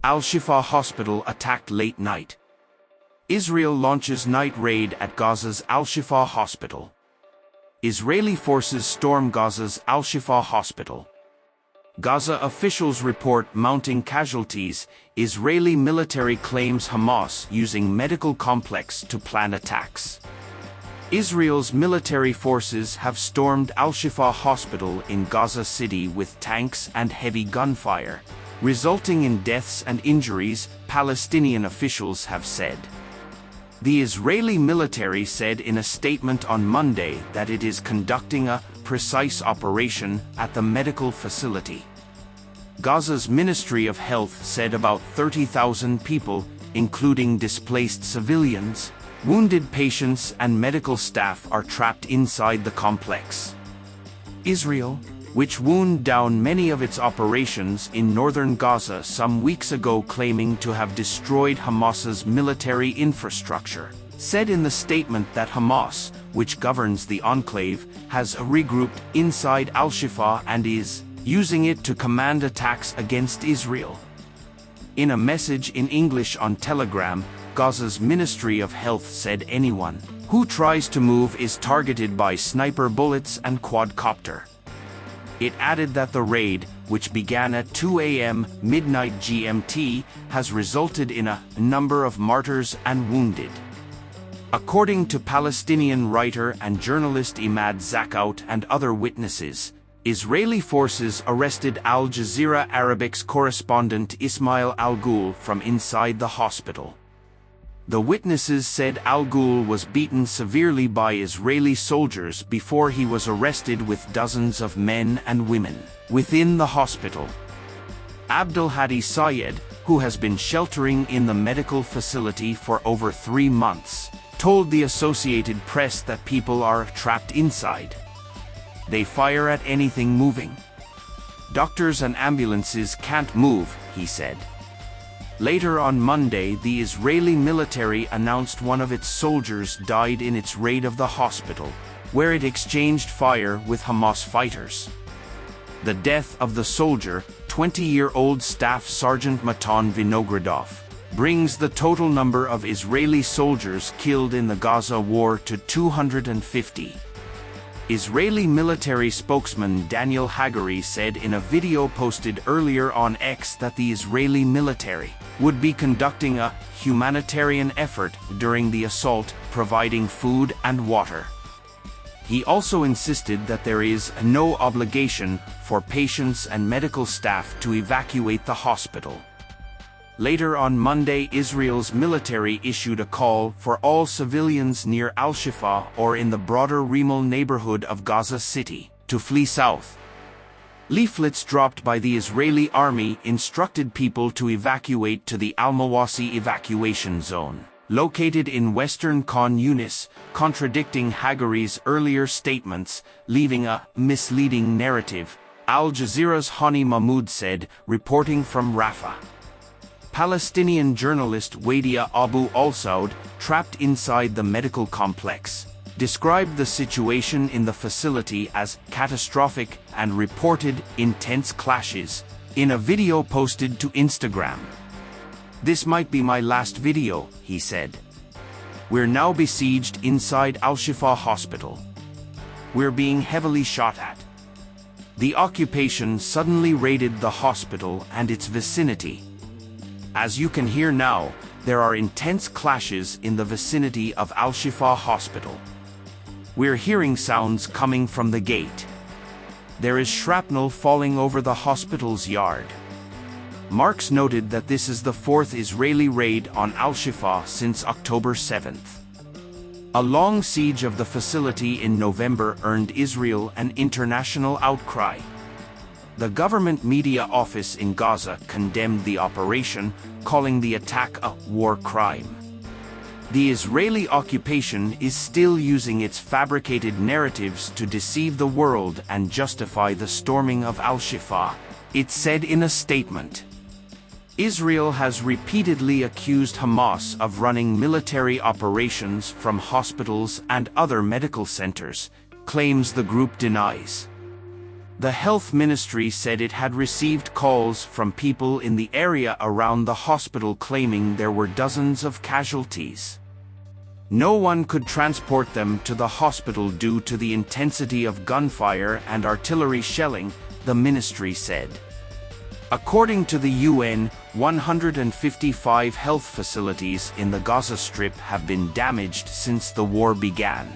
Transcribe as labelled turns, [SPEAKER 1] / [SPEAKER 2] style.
[SPEAKER 1] Al-Shifa Hospital attacked late night. Israel launches night raid at Gaza's al-Shifa Hospital. Israeli forces storm Gaza's al-Shifa Hospital. Gaza officials report mounting casualties. Israeli military claims Hamas using medical complex to plan attacks. Israel's military forces have stormed al-Shifa Hospital in Gaza City with tanks and heavy gunfire, resulting in deaths and injuries, Palestinian officials have said. The Israeli military said in a statement on Monday that it is conducting a precise operation at the medical facility. Gaza's Ministry of Health said about 30,000 people, including displaced civilians, wounded patients and medical staff are trapped inside the complex. Israel, which wound down many of its operations in northern Gaza some weeks ago claiming to have destroyed Hamas's military infrastructure, said in the statement that Hamas, which governs the enclave, has regrouped inside al-Shifa and is using it to command attacks against Israel. In a message in English on Telegram, Gaza's Ministry of Health said anyone who tries to move is targeted by sniper bullets and quadcopter. It added that the raid, which began at 2 a.m. midnight GMT, has resulted in a number of martyrs and wounded. According to Palestinian writer and journalist Imad Zakout and other witnesses, Israeli forces arrested Al Jazeera Arabic's correspondent Ismail Al-Ghul from inside the hospital. The witnesses said Al-Ghul was beaten severely by Israeli soldiers before he was arrested with dozens of men and women within the hospital. Abdul Hadi Sayed, who has been sheltering in the medical facility for over 3 months, told the Associated Press that people are trapped inside. They fire at anything moving. Doctors and ambulances can't move, he said. Later on Monday, the Israeli military announced one of its soldiers died in its raid of the hospital, where it exchanged fire with Hamas fighters. The death of the soldier, 20-year-old Staff Sergeant Matan Vinogradov, brings the total number of Israeli soldiers killed in the Gaza war to 250. Israeli military spokesman Daniel Hagari said in a video posted earlier on X that the Israeli military would be conducting a humanitarian effort during the assault, providing food and water. He also insisted that there is no obligation for patients and medical staff to evacuate the hospital. Later on Monday, Israel's military issued a call for all civilians near al-Shifa or in the broader Rimal neighborhood of Gaza City to flee south. Leaflets dropped by the Israeli army instructed people to evacuate to the Al-Mawasi evacuation zone, located in western Khan Yunis, contradicting Hagari's earlier statements, leaving a misleading narrative, Al Jazeera's Hani Mahmoud said, reporting from Rafah. Palestinian journalist Wadia Abu al-Saud, trapped inside the medical complex, described the situation in the facility as catastrophic and reported intense clashes in a video posted to Instagram. "This might be my last video," he said. "We're now besieged inside al-Shifa Hospital. We're being heavily shot at. The occupation suddenly raided the hospital and its vicinity. As you can hear now, there are intense clashes in the vicinity of al-Shifa Hospital. We're hearing sounds coming from the gate. There is shrapnel falling over the hospital's yard." Marks noted that this is the 4th Israeli raid on al-Shifa since October 7th. A long siege of the facility in November earned Israel an international outcry. The government media office in Gaza condemned the operation, calling the attack a war crime. The Israeli occupation is still using its fabricated narratives to deceive the world and justify the storming of al-Shifa, it said in a statement. Israel has repeatedly accused Hamas of running military operations from hospitals and other medical centers, claims the group denies. The health ministry said it had received calls from people in the area around the hospital claiming there were dozens of casualties. No one could transport them to the hospital due to the intensity of gunfire and artillery shelling, the ministry said. According to the UN, 155 health facilities in the Gaza Strip have been damaged since the war began.